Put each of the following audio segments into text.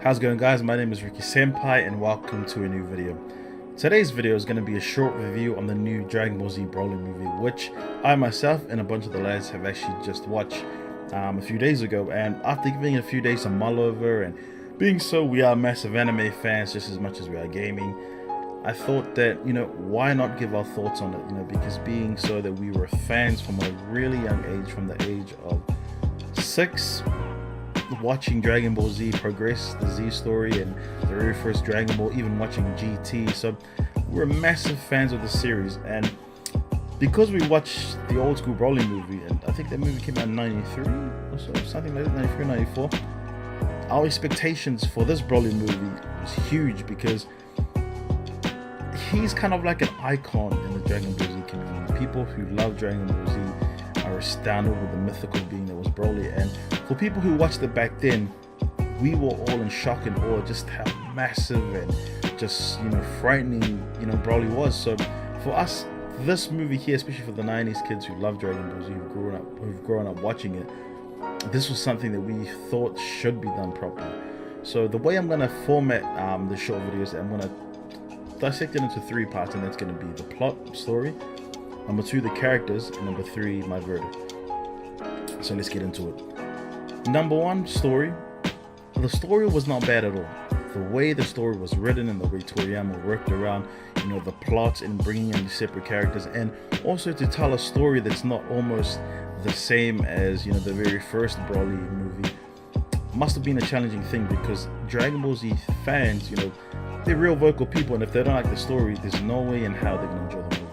How's it going, guys? My name is Ricky Senpai and welcome to a new video. Today's video is going to be a short review on the new Dragon Ball Z Broly movie, which I myself and a bunch of the lads have actually just watched a few days ago. And after giving it a few days to mull over, and being so we are massive anime fans just as much as we are gaming, I thought that, why not give our thoughts on it, because being so that we were fans from a really young age, from the age of 6, watching Dragon Ball Z progress, the Z story, and the very first Dragon Ball, even watching GT. So we're massive fans of the series, and because we watched the old school Broly movie, and I think that movie came out in 93 or so, something like that, 93, 94, our expectations for this Broly movie was huge, because he's kind of like an icon in the Dragon Ball Z community. People who love Dragon Ball Z are astounded with the mythical being that was Broly, and for people who watched it back then, we were all in shock and awe just how massive and just frightening Broly was. So for us, this movie here, especially for the 90s kids who love Dragon Ball Z, who've grown up watching it, this was something that we thought should be done properly. So the way I'm going to format the short videos, I'm going to dissect it into 3 parts, and that's going to be the plot, story, number 2, the characters, and number 3, my verdict. So let's get into it. Number 1, story. The story was not bad at all. The way the story was written and the way Toriyama worked around, the plots and bringing in the separate characters, and also to tell a story that's not almost the same as the very first Broly movie, must have been a challenging thing, because Dragon Ball Z fans, they're real vocal people, and if they don't like the story, there's no way in how they're gonna enjoy the movie.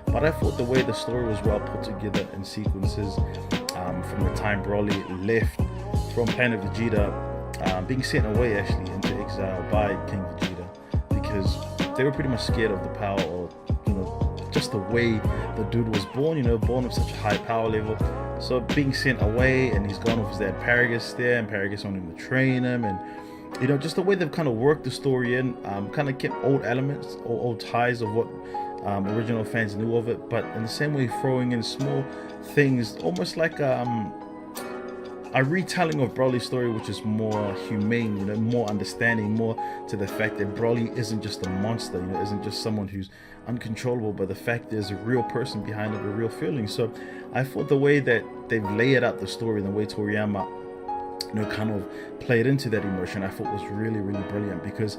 But I thought the way the story was well put together in sequences, from the time Broly left from planet Vegeta, being sent away actually into exile by King Vegeta, because they were pretty much scared of the power, or just the way the dude was born, born with such a high power level. So being sent away, and he's gone with his dad Paragus there, and Paragus wanting to train him, and just the way they've kind of worked the story in, kind of kept old elements or old ties of what original fans knew of it, but in the same way throwing in small things, almost like a retelling of Broly's story, which is more humane, more understanding, more to the fact that Broly isn't just a monster, isn't just someone who's uncontrollable, but the fact there's a real person behind it, a real feeling. So I thought the way that they've laid out the story, and the way Toriyama kind of played into that emotion, I thought was really, really brilliant. Because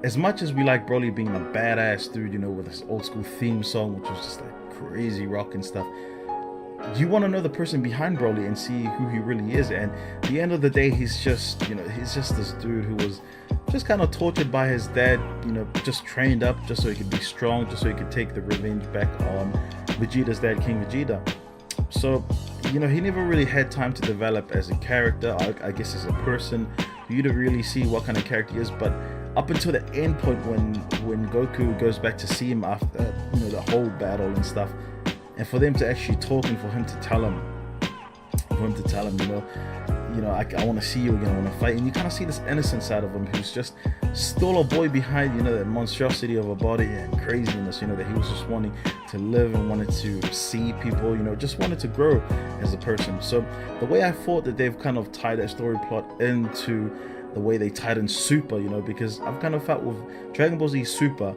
as much as we like Broly being a badass dude, with this old school theme song, which was just like crazy rock and stuff, you want to know the person behind Broly and see who he really is. And at the end of the day, he's just this dude who was just kind of tortured by his dad, just trained up just so he could be strong, just so he could take the revenge back on Vegeta's dad, King Vegeta. So he never really had time to develop as a character, I guess as a person, for you to really see what kind of character he is. But up until the end point, when Goku goes back to see him after the whole battle and stuff, and for them to actually talk, and for him to tell him, I want to see you again, I want to fight, and you kind of see this innocent side of him, who's just still a boy behind that monstrosity of a body and craziness, that he was just wanting to live and wanted to see people, just wanted to grow as a person. So the way I thought that they've kind of tied that story plot into the way they tied in Super, because I've kind of felt with Dragon Ball Z Super,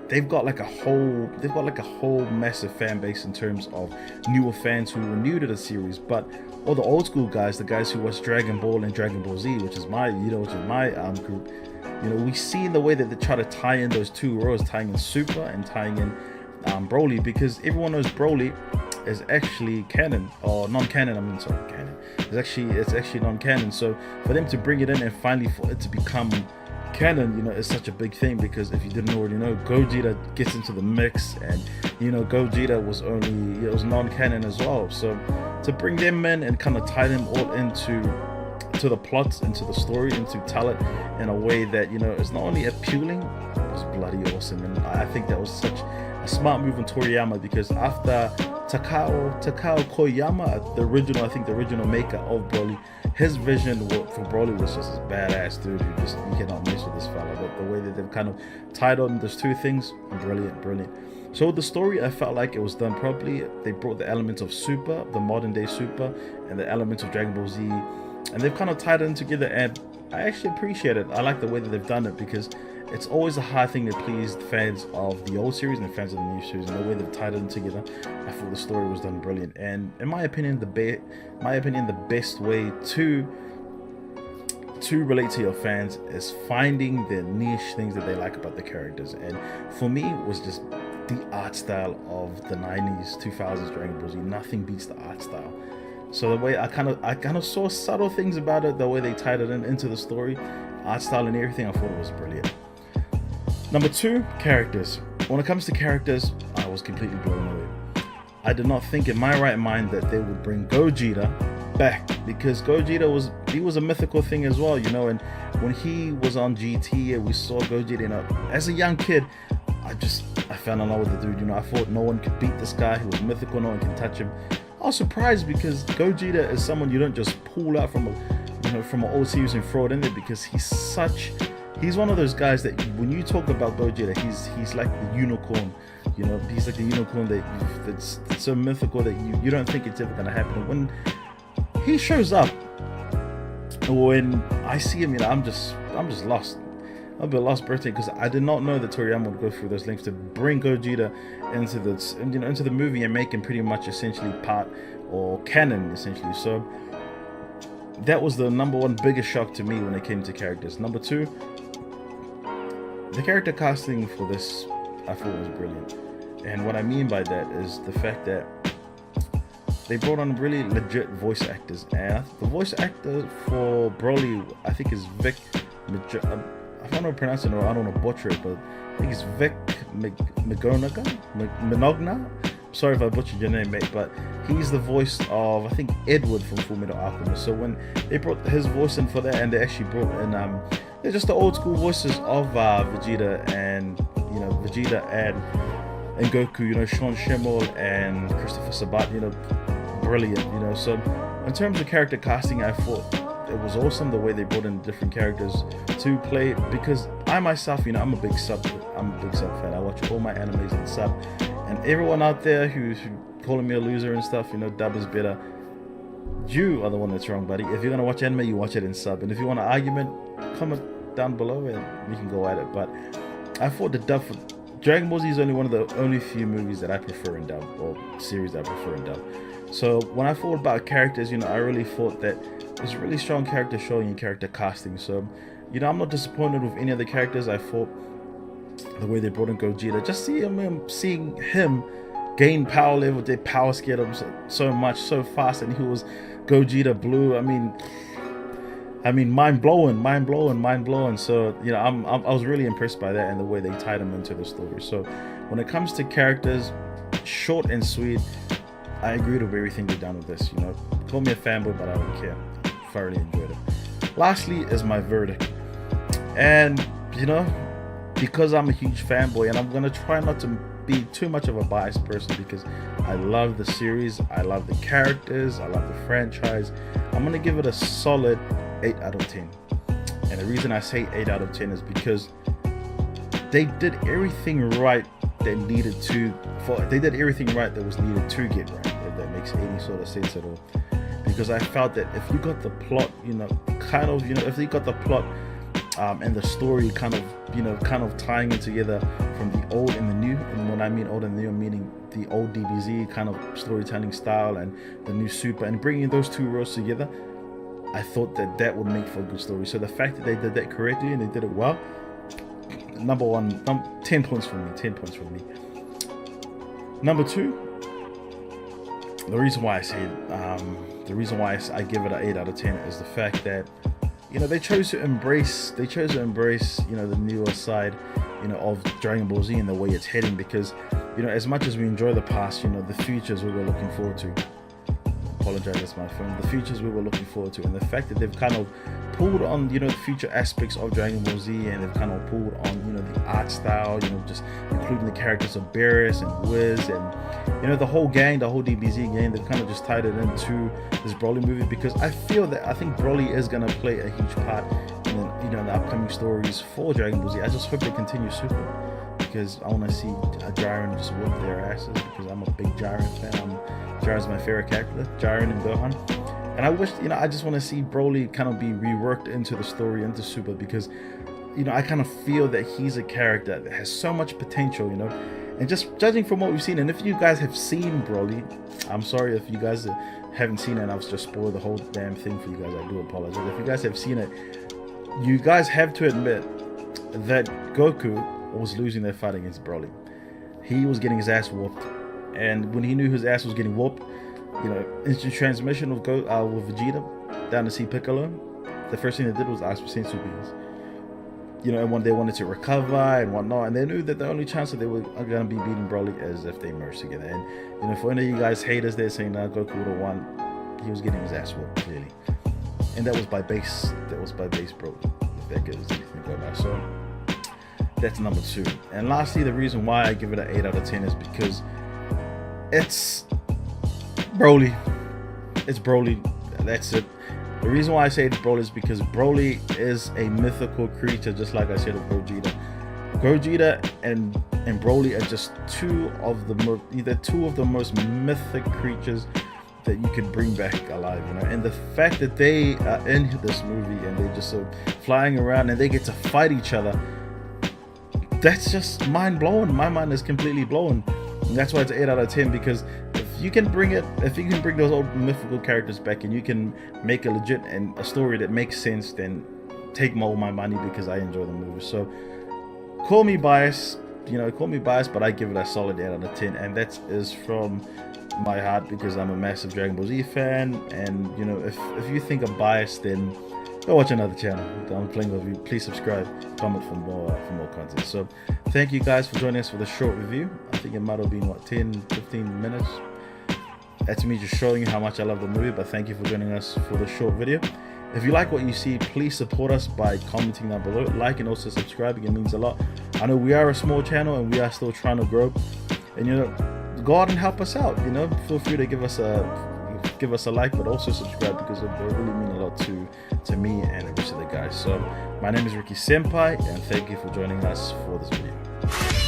they've got like a whole massive fan base in terms of newer fans who were new to the series, but all the old school guys, the guys who watch Dragon Ball and Dragon Ball Z, which is my group, we see the way that they try to tie in those 2 worlds, tying in Super and tying in Broly, because everyone knows Broly is actually canon, or non-canon. Canon. It's actually non-canon. So for them to bring it in and finally for it to become canon, is such a big thing, because if you didn't already know, Gogeta gets into the mix, and Gogeta was was non-canon as well. So to bring them in and kind of tie them all into the plots, into the story, and to tell it in a way that is not only appealing, it was bloody awesome. And I think that was such a smart move on Toriyama, because after Takao Koyama, the original maker of Broly, his vision for Broly was just this badass dude who just, you cannot mess with this fella. But the way that they've kind of tied on those 2 things, brilliant. So with the story, I felt like it was done properly. They brought the elements of Super, the modern day Super, and the elements of Dragon Ball Z, and they've kind of tied them together. And I actually appreciate it. I like the way that they've done it, because it's always a hard thing to please the fans of the old series and the fans of the new series, and the way they've tied it together. I thought the story was done brilliant, and in my opinion, the best way to relate to your fans is finding the niche things that they like about the characters. And for me, it was just the art style of the 90s 2000s Dragon Ball Z. Nothing beats the art style. So the way I kind of saw subtle things about it, the way they tied it into the story, art style and everything, I thought it was brilliant. Number 2, characters. When it comes to characters, I was completely blown away. I did not think in my right mind that they would bring Gogeta back, because Gogeta was a mythical thing as well, you know. And when he was on GT and we saw Gogeta, you know, as a young kid, I fell in love with the dude, you know. I thought no one could beat this guy. He was mythical, no one can touch him. I was surprised, because Gogeta is someone you don't just pull out from an old series and throw it in there, because he's one of those guys that when you talk about Gogeta, he's like the unicorn, you know. He's like the unicorn that's so mythical that you don't think it's ever gonna happen. And when he shows up, when I see him, you know, I'm just lost. I'm a bit lost, birthday, because I did not know that Toriyama would go through those lengths to bring Gogeta into the movie and make him pretty much essentially part or canon essentially. So that was the number 1 biggest shock to me when it came to characters. Number 2, the character casting for this I thought was brilliant, and what I mean by that is the fact that they brought on really legit voice actors, and the voice actor for Broly, I think, is Vic. I don't know how to pronounce it, or I don't want to butcher it, but I think it's Vic Mignogna. Sorry if I butchered your name, mate, but he's the voice of, I think, Edward from Fullmetal Alchemist. So when they brought his voice in for that, and they actually brought in they're just the old school voices of Vegeta and Goku, you know, Sean Schemmel and Christopher Sabat, you know, brilliant, you know. So in terms of character casting, I thought it was awesome the way they brought in different characters to play, because I myself, you know, I'm a big sub fan. I watch all my animes in sub, and everyone out there who's calling me a loser and stuff, you know, dub is better. You are the one that's wrong, buddy. If you're gonna watch anime, you watch it in sub, and if you want an argument, comment down below and we can go at it. But I thought the dub for Dragon Ball Z is one of the only few movies that I prefer in dub, or series that I prefer in dub. So when I thought about characters, you know, I really thought that it was a really strong character showing and character casting. So, you know, I'm not disappointed with any of the characters. I thought the way they brought in Gogeta, just seeing him gain power level, they power scared him so much, so fast, and he was Gogeta Blue. I mean, mind blowing. So, you know, I was really impressed by that and the way they tied him into the story. So, when it comes to characters, short and sweet, I agreed with everything they've done with this. You know, call me a fanboy, but I don't care. Thoroughly enjoyed it. Lastly is my verdict, and you know, because I'm a huge fanboy, and I'm gonna try not to be too much of a biased person, because I love the series, I love the characters, I love the franchise. I'm gonna give it a solid 8 out of 10. And the reason I say 8 out of 10 is because they did everything right that needed to. They did everything right that was needed to get right. If that makes any sort of sense at all. Because I felt that if you got the plot, you know, if you got the plot and the story kind of tying it together from the old and the new, and when I mean old and new, I'm meaning the old DBZ kind of storytelling style and the new Super, and bringing those two worlds together, I thought that would make for a good story. So the fact that they did that correctly and they did it well, number one, 10 points for me. 10 points for me. Number 2, the reason why I give it an 8 out of 10 is the fact that, you know, they chose to embrace, you know, the newer side, you know, of Dragon Ball Z and the way it's heading. Because, you know, as much as we enjoy the past, you know, the futures we were looking forward to. Apologize, that's my phone. The futures we were looking forward to, and the fact that they've kind of pulled on, you know, the future aspects of Dragon Ball Z, and they've kind of pulled on, you know, the art style, you know, just including the characters of Beerus and Wiz and, you know, the whole gang, the whole DBZ gang. They've kind of just tied it into this Broly movie, because I think Broly is gonna play a huge part in the, you know, the upcoming stories for Dragon Ball Z. I just hope they continue Super, because I want to see Jiren just whoop their asses, because I'm a big Jiren fan. Jiren's my favorite character, Jiren and Gohan. And I wish, I just want to see Broly kind of be reworked into the story, into Super, because I kind of feel that he's a character that has so much potential, and just judging from what we've seen. And if you guys have seen Broly, I'm sorry if you guys haven't seen it and I've just spoiled the whole damn thing for you guys. I do apologize. If you guys have seen it, you guys have to admit that Goku was losing that fight against Broly. He was getting his ass whooped, and when he knew his ass was getting whooped, instant transmission with Vegeta down to see Piccolo, the first thing they did was ask for Senzu beans. And when they wanted to recover and whatnot, and they knew that the only chance that they were going to be beating Broly is if they merged together. And for any of you guys haters there saying that Goku would have won, he was getting his ass whooped, clearly. And that was by base Broly, if that gives anything to go by. So that's number 2. And lastly, the reason why I give it an 8 out of 10 is because it's Broly. It's Broly. That's it. The reason why I say it's Broly is because Broly is a mythical creature, just like I said of Gogeta. Gogeta and Broly are just two of the most mythic creatures that you could bring back alive, And the fact that they are in this movie and they're just flying around and they get to fight each other, that's just mind blowing. My mind is completely blown. And that's why it's an 8 out of 10, because if you can bring those old mythical characters back and you can make a legit and a story that makes sense, then take all my money, because I enjoy the movie. So call me biased, but I give it a solid 8 out of 10, and that is from my heart, because I'm a massive Dragon Ball Z fan. And if you think I'm biased, then go watch another channel. I'm playing with you. Please subscribe, comment for more content. So thank you guys for joining us for the short review. I think it might have been 10-15 minutes. That's me just showing you how much I love the movie. But thank you for joining us for the short video. If you like what you see, please support us by commenting down below, like, and also subscribing. It means a lot. I know we are a small channel and we are still trying to grow, and go out and help us out. Feel free to give us a like, but also subscribe, because it really mean a lot to me and the rest of the guys. So my name is Ricky Senpai, and thank you for joining us for this video.